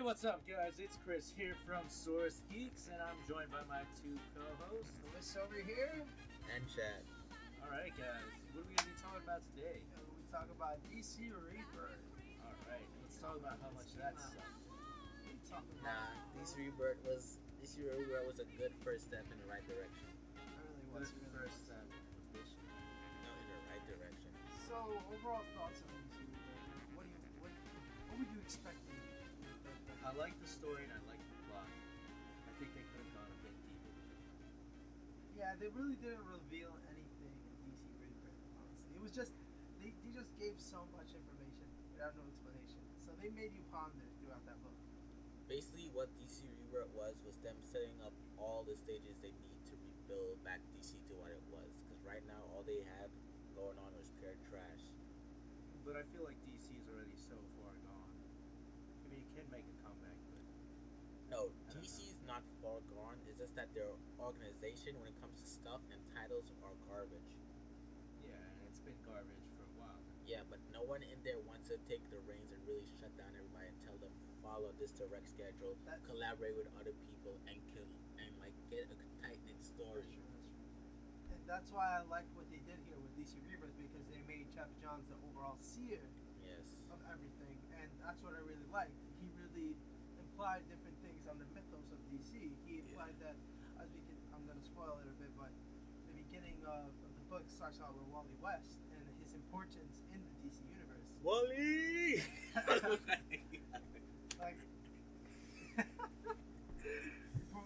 what's up, guys? It's Chris here from SourceGeeks, and I'm joined by my two co-hosts, Lewis over here. And Chad. Alright, guys, what are we going to be talking about today? We talk about DC Rebirth. Alright, let's talk about how much that sucked. DC Rebirth was a good first step in the right direction. It really was. Good first step of this year. No, in the right direction. So, overall thoughts on DC Rebirth? What would you expect? I like the story and I like the plot. I think they could have gone a bit deeper with it. Yeah, they really didn't reveal anything in DC Rebirth, honestly. It was just, they just gave so much information without no explanation. So they made you ponder throughout that book. Basically, what DC Rebirth was them setting up all the stages they need to rebuild back DC to what it was. Because right now, all they have going on is pure trash. But I feel like DC is already so far gone. I mean, you can make a comeback, but... No, DC is not far gone. It's just that their organization, when it comes to stuff and titles, are garbage. Yeah, and it's been garbage for a while. Yeah, but no one in there wants to take the reins and really shut down everybody and tell them follow this direct schedule, collaborate with other people, and get a tight-knit story. That's true. And that's why I like what they did here with DC Rebirth, because they made Jeff Johns the overall seer of everything, and that's what I really liked. He really implied different things on the mythos of DC. He implied that, I'm going to spoil a little bit, but the beginning of the book starts out with Wally West and his importance in the DC universe. Wally! But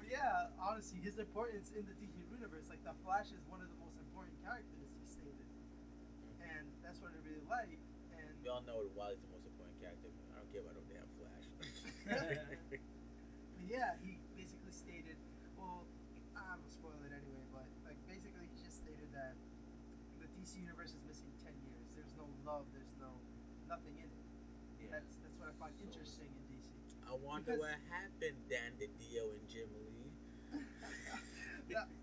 yeah, honestly, his importance in the DC universe, like the Flash is one of the most important characters, he stated, and that's what I really like. And we all know Wally's the most important character. I don't care about no damn Flash. But yeah, he basically stated, well, I'm gonna spoil it anyway, but like basically he just stated that the DC universe is missing 10 years. There's no love. There's nothing in it. Yeah. That's what I find interesting in DC. I wonder what happened, Dan DiDio and Jim Lee.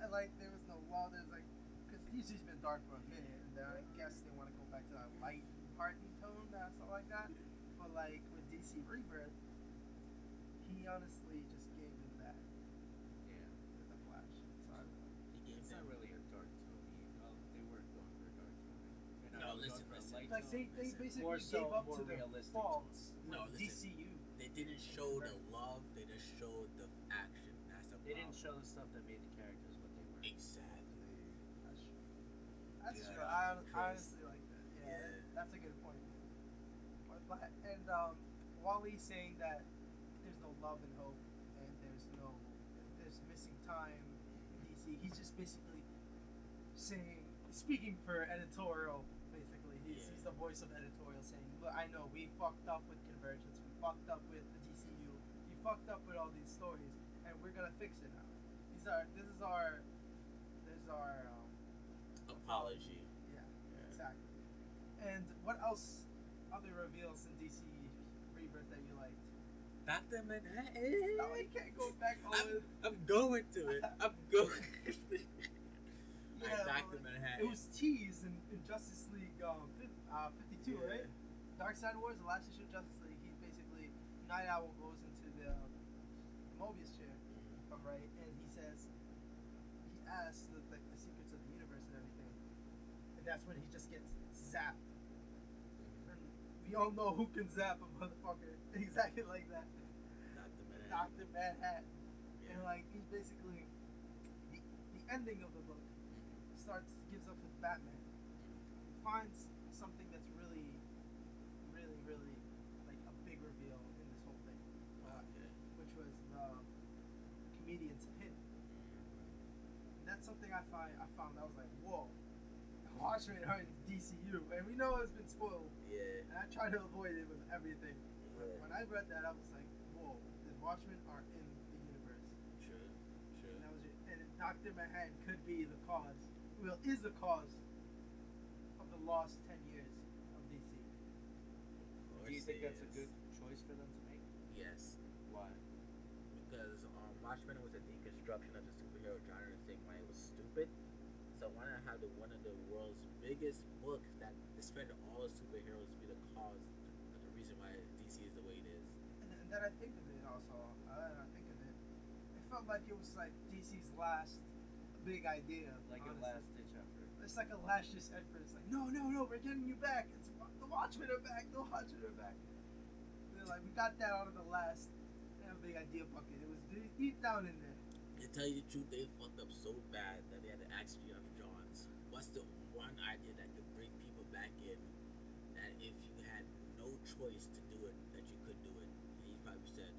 Like there was no love. There's like, because DC's been dark for a minute, and I guess they want to go back to that light, hearty tone, stuff like that. But like with DC Rebirth, he honestly just gave him that. Yeah. With the Flash. So it's not really a dark tone. Well, they weren't going for a dark tone. No, listen. Like they basically more gave up to the faults. No, DCU. They didn't show the love. They just showed the action. That's the problem. They didn't show the stuff that made the characters what they were. Exactly. That's true. That's true. I honestly like that. Yeah, that's a good point. And Wally's saying that there's no love and hope, and there's missing time in DC. He's just basically speaking for editorial. Basically, he's the voice of editorial, saying, "Look, I know we fucked up with Convergence, we fucked up with the DCU, we fucked up with all these stories, and we're gonna fix it now. This is our apology." Yeah, exactly. And what else? Other reveals in DC Rebirth that you liked? Dr. Manhattan. No, you can't go back on. I'm going to it. I'm going. Yeah, Dr. Manhattan. It was teased in Justice League 52, right? Dark Side Wars, the last issue of Justice League. He basically Night Owl goes into the Mobius chair, if I'm right, and he asks the secrets of the universe and everything, and that's when he just gets zapped. We all know who can zap a motherfucker exactly like that. Dr. Manhattan. Yeah. And like he's basically the ending of the book gives up with Batman. He finds something that's really, really, really like a big reveal in this whole thing. Which was the comedian's hit. And that's something I found I was like, whoa. Watchmen are in DCU, and we know it's been spoiled. Yeah. And I try to avoid it with everything. Yeah. But when I read that, I was like, "Whoa! The Watchmen are in the universe." True. And that was it. And Dr. Manhattan could be the cause. Well, is the cause of the lost 10 years of DC. Do you think that's a good choice for them to make? Yes. Why? Because Watchmen was a deconstruction of the superhero genre, saying why it was stupid. So why not have one of the world's biggest books that destroyed all the superheroes be the cause, the reason why DC is the way it is? And that I think of it, also, I think of it, it felt like it was like DC's last big idea. Like honestly. a last ditch effort. It's like a last ditch effort. It's like, no, we're getting you back. It's the Watchmen are back. The Watchmen are back. They're like, we got that out of the last big idea bucket. It was deep down in there. To tell you the truth, they fucked up so bad that they had to ask Geoff Johns, what's the one idea that could bring people back in, that if you had no choice to do it, that you could do it? And he probably said,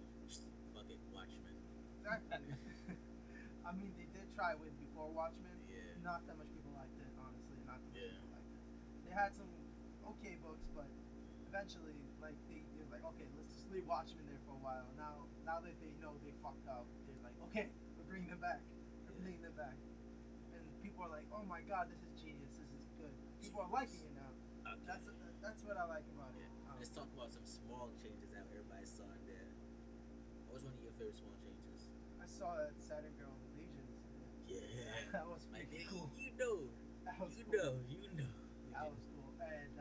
fuck it, Watchmen. Exactly. I mean, they did try with before Watchmen. Yeah. Not that much people liked it, honestly. Not that much Yeah. people liked it. They had some okay books, but eventually, like they were like, okay, let's just leave Watchmen there for a while. Now that they know they fucked up, they're like, okay, we're bringing them back. We're bringing them back. And people are like, oh my god, this is genius. This is good. People are liking it now. Okay. That's what I like about it. Let's talk about some small changes that everybody saw in there. What was one of your favorite small changes? I saw that Saturn Girl Legions. Yeah. That was Like, pretty cool. You know. That was You cool. know. That was cool. And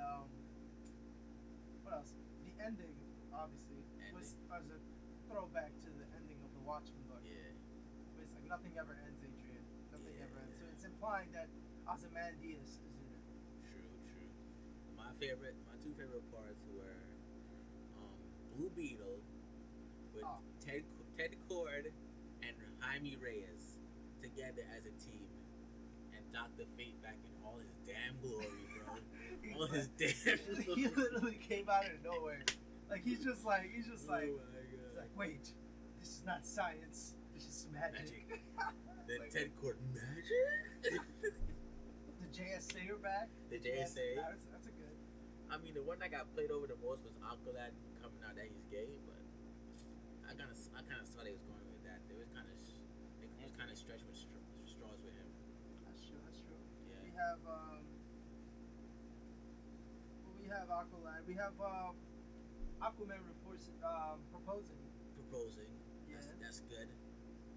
what else? The ending, obviously, was a throwback to the ending of the Watchmen book. Yeah. It's like nothing ever ends, Adrian. Nothing Yeah. ever ends. So it's implying that Ozymandias is in it. True. My two favorite parts were Blue Beetle with Oh. Ted Cord and Jaime Reyes together as a team, and Dr. Fate back in all his damn glory, bro. All his damn glory. He literally came out of nowhere. Like he's just like Oh my he's God. like, wait, this is not science. This is magic. The like, Ted Cord magic. The JSA are back. The JSA. That's a good. I mean, the one that got played over the most was Aqualad coming out that he's gay, but I kind of saw they was going with that. They was kind of stretched with straws with him. That's true. Yeah. We have Aqualad. We have Aquaman proposing. Yes. That's good.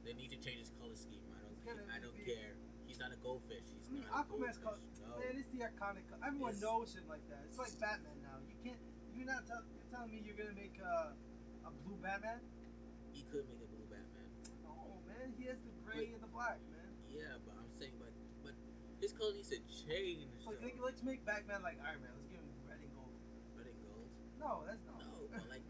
They need to change his color scheme. I don't be- care. He's not a goldfish. I mean, Aquaman's color. No. Man, it's the iconic. Everyone Yes. knows him like that. It's like Batman now. You can't. You're telling me you're gonna make a blue Batman? He could make a blue Batman. No, man. He has the gray and the black, man. Yeah, but I'm saying, but his color needs to change. Like, though. let's make Batman like Iron Man. Let's give him red and gold. Red and gold. No, that's not.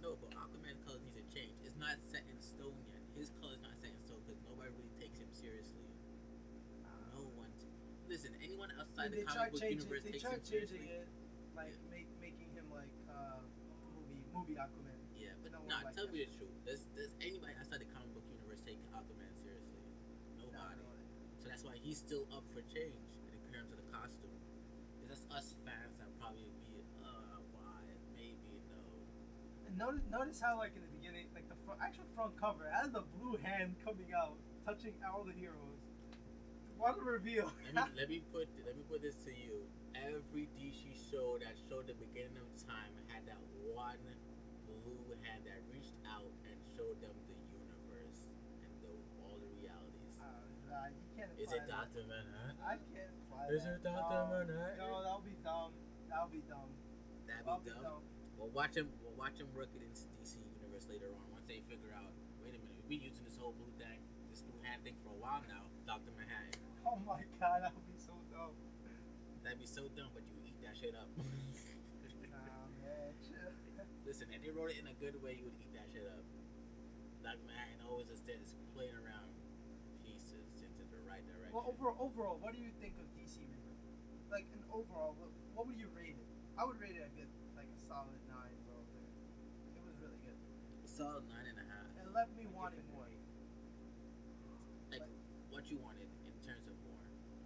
But Aquaman's color needs to change. It's not set in stone yet. His color's not set in stone because nobody really takes him seriously. No one. Listen, anyone outside the comic book universe takes him seriously. It, like making him like movie Aquaman. Yeah, but No one nah, like tell that. me the truth. Does anybody outside the comic book universe take Aquaman seriously? Nobody. So that's why he's still up for change in terms of the costume. It's just us fans that probably be, why? Maybe no. And notice how like in the beginning, like the actual front cover has the blue hand coming out, touching all the heroes. What a reveal! Let me put this to you. Every DC show that showed the beginning of time had that one blue hand that reached out and showed them the universe and all the realities. You can't Is apply it that. Dr. Manhattan? I can't apply Is that. it Dr. Manhattan? No, that'll be dumb. That'll be dumb. That'd be dumb. We'll watch him work it into DC universe later on. Once they figure out, wait a minute, we've been using this whole blue hand thing for a while now. Dr. Manhattan. Oh my god, that would be so dumb. That'd be so dumb, but you eat that shit up. Nah, man, chill. Listen, if they wrote it in a good way, you would eat that shit up. Dr. Manhattan always instead is playing around pieces into the right direction. Well, overall, what do you think of DC Rebirth? Like, in overall, what would you rate it? I would rate it a good, like a solid 9, bro. It was really good. Solid 9.5. It left me wanting more. Like, what you wanted in terms of more?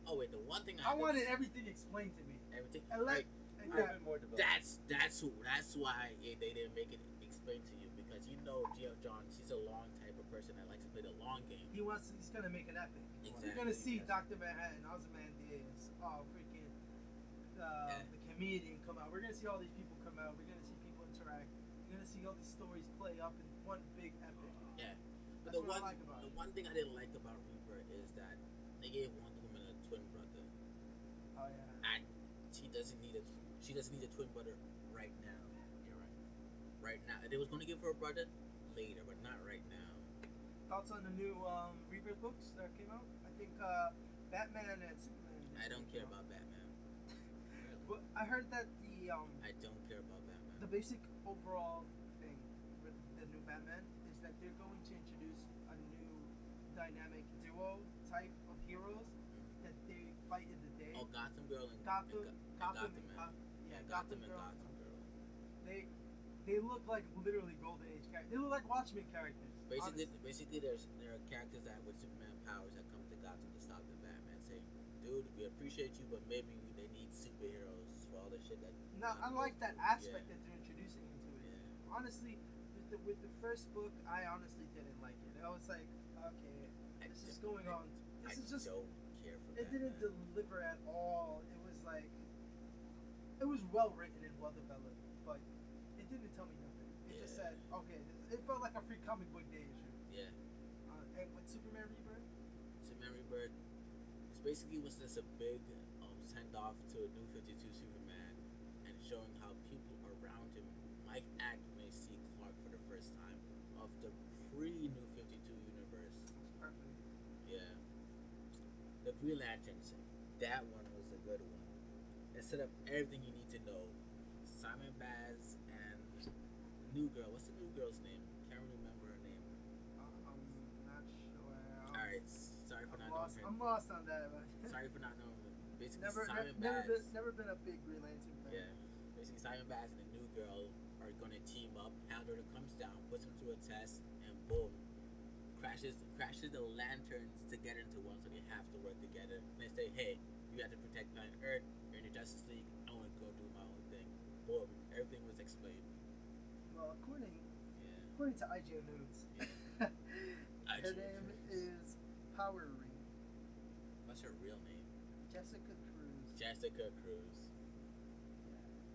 Oh wait, the one thing I wanted everything explained to me. everything. And Like, A little bit more developed. that's why they didn't make it explained to you, because you know Geoff Johns, he's a long type of person that likes to play the long game. He's gonna make an epic. Exactly. You're gonna see Dr. Manhattan, Ozymandias, freaking the comedian come out. We're gonna see all these people come out. We're gonna see people interact. We're gonna see all these stories play up in one big epic. Yeah. But That's what I like about the it. one thing I didn't like about Rebirth is that they gave Wonder Woman a twin brother. Oh yeah. And she doesn't need a twin brother right now. You're right. Right now, if they was gonna give her a brother, later, but not right now. Thoughts on the new Rebirth books that came out? I think Batman and Superman. I don't care came out. about Batman. But I heard that I don't care about Batman. the basic overall thing with the new Batman is that they're going to introduce a new dynamic duo type of heroes that they fight in the day. Oh, Gotham Girl and Gotham, and Gotham, Man. Gotham and Girl. Gotham Girl. They look like literally Golden Age characters. They look like Watchmen characters. Basically, there are characters that with Superman powers that come to Gotham to stop the Batman, saying, "Dude, we appreciate you, but maybe they need superheroes for all the shit that." Now, I like that aspect that they're introducing into it. Yeah. Honestly, with the first book, I honestly didn't like it. I was like, okay, this is going on. This is just. Don't care for It didn't deliver at all. It was like, it was well written and well developed, but it didn't tell me nothing. It just said, okay, it felt like a free comic book day issue. Yeah. And with Superman Rebirth, It's basically was just a big send off to a new 52 Superman and showing how people around him might may see Clark for the first time of the pre-New 52 universe. perfect. Yeah. The Green Lanterns, that one was a good one. It set up everything you need to know. Simon Baz and the new girl. What's the new girl's name? Can't remember her name. I'm not sure. Alright, sorry for not knowing her. I'm lost on that, man. Sorry for not knowing her. Basically, never Simon Baz. never been a big Green Lantern fan. Yeah. Basically, Simon Baz and the new girl are gonna team up. Haldor comes down, puts him through a test, and boom, crashes the lanterns together into one, so they have to work together. And they say, "Hey, you have to protect planet Earth. You're in the Justice League. I want to go do my own thing." Boom, everything was explained. Well, according Yeah. to IGN News, Yeah. her name is Power Ring. What's her real name? Jessica Cruz. Jessica Cruz.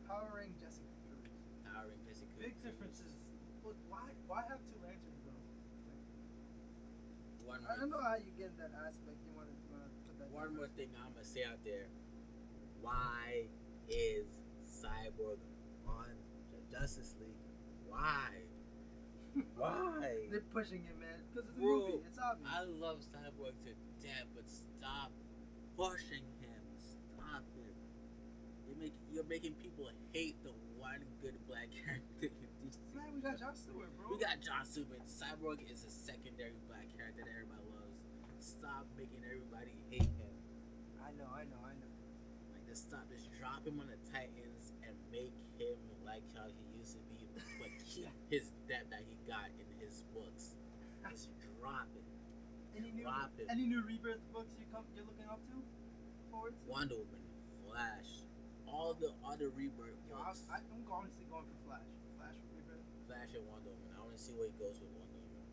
Power Ring Jessica Cruz. Powering Jessica. Big Cruz. differences. Look, why have two lanterns though? One I don't more, know how you get that aspect. You want to put that. one more thing I'm gonna say out there. Why is Cyborg on the Justice League? Why? Why? They're pushing it, man, because of the Bro, movie. It's obvious. I love Cyborg to death, but stop pushing him. Stop it. You're making people hate the one good black character in DC. Man, we got Jon Stewart, bro. We got Jon Stewart. Cyborg is a secondary black character that everybody loves. Stop making everybody hate him. I know. Like, just stop. Just drop him on the Titans and make him like how he used to be, but keep his depth that he got in his books. Just drop it. Any new Rebirth books you're looking up to? Forward to? Wonder Woman, Flash, all the other Rebirth Yo, books. I'm honestly going for Flash. Flash Rebirth. Flash and Wonder Woman. I want to see where he goes with Wonder Woman.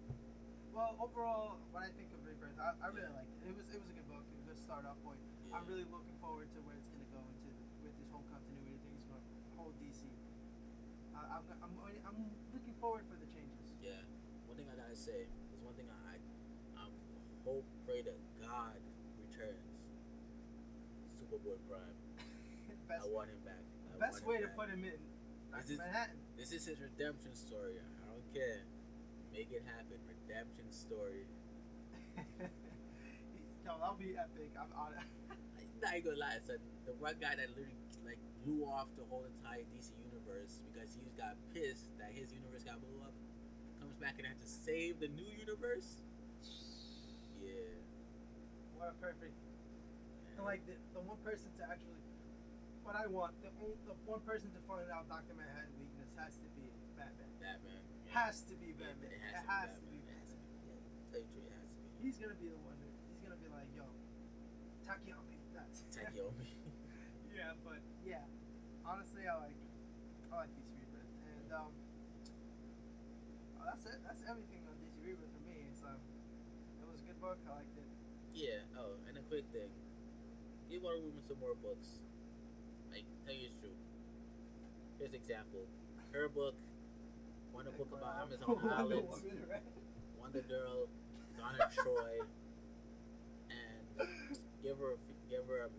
Well, overall, when I think of Rebirth, I really liked it. It was a good book, a good start off point. Yeah. I'm really looking forward to where it's gonna go into with this whole continuity thing. It's going whole DC. I'm looking forward for the changes. Yeah. One thing I gotta say is one thing I hope, pray to God returns. Superboy Prime. I want him back. Best way to put him in. Manhattan. This is his redemption story. I don't care. Make it happen. Redemption story. Yo, that'll be epic. I'm on it. I ain't gonna lie, son. The one guy that literally like blew off the whole entire DC universe because he got pissed that his universe got blew up, comes back and has to save the new universe. Yeah. What a perfect. And like the one person to actually, what I want, the one person to find out Dr. Manhattan's weakness has to be Batman. Batman. Yeah. Has to be Batman. It It has has to to be be Batman. Batman. Tell you the truth, it has to be. He's gonna be the one. He's gonna be like, yo, Takeyomi. That's Takeyomi. Yeah, but yeah, honestly, I like DC Rebirth, and that's it. That's everything on DC Rebirth for me. It's it was a good book. I liked it. Yeah. Oh, and a quick thing. Give Wonder Woman some more books. Like, tell you the truth. Here's an example. Her book, Wonder Book about Amazon Islands, Woman, right? Wonder Girl, Donna Troy, and give her a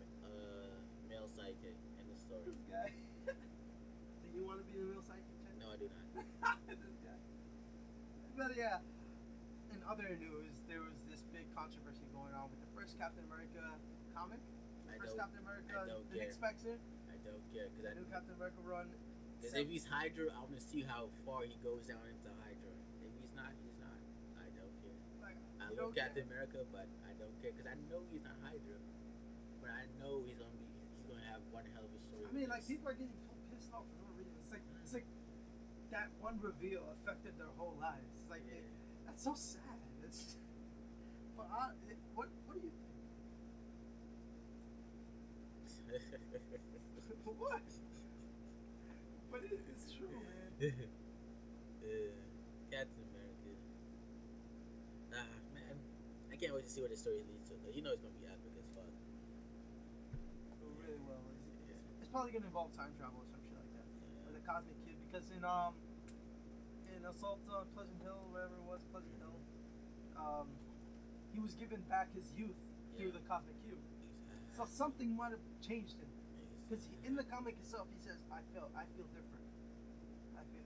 male sidekick in the story. This guy. Do you want to be the real psychic? Chen? No, I do not. This guy. But yeah, in other news, there was this big controversy going on with the first Captain America comic. Captain America, the Nick Spector. I don't care because The new Captain America run. Because if he's Hydra, I want to see how far he goes down into Hydra. If he's not, he's not. I don't care. Like, I love Captain America, but I don't care because I know he's not Hydra. But I know he's gonna have one hell of a story. I mean, like people are getting pissed off for no reason. It's like that one reveal affected their whole lives. It's like that's so sad. It's but what do you think? What? But it's true, man. Captain America. Man, I can't wait to see what the story leads to. You know it's gonna be epic as fuck. Really well. It's probably gonna involve time travel or some shit like that, or the Cosmic Kid, because in Assault on Pleasant Hill, wherever it was, Pleasant Hill, he was given back his youth through the Cosmic Cube. So something might have changed him. Because in the comic itself, he says, "I feel different. I feel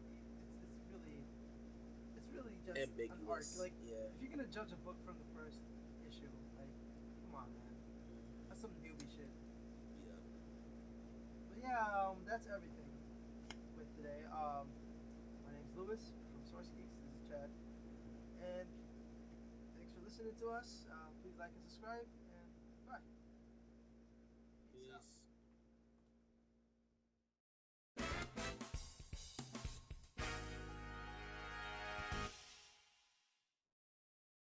it's really just ambiguous. an arc. Like, if you're gonna judge a book from the first issue, like, come on, man, that's some newbie shit." Yeah. But yeah, that's everything with today. My name's Lewis from SourceGeeks. This is Chad, and thanks for listening to us. Please like and subscribe, and bye. Peace out.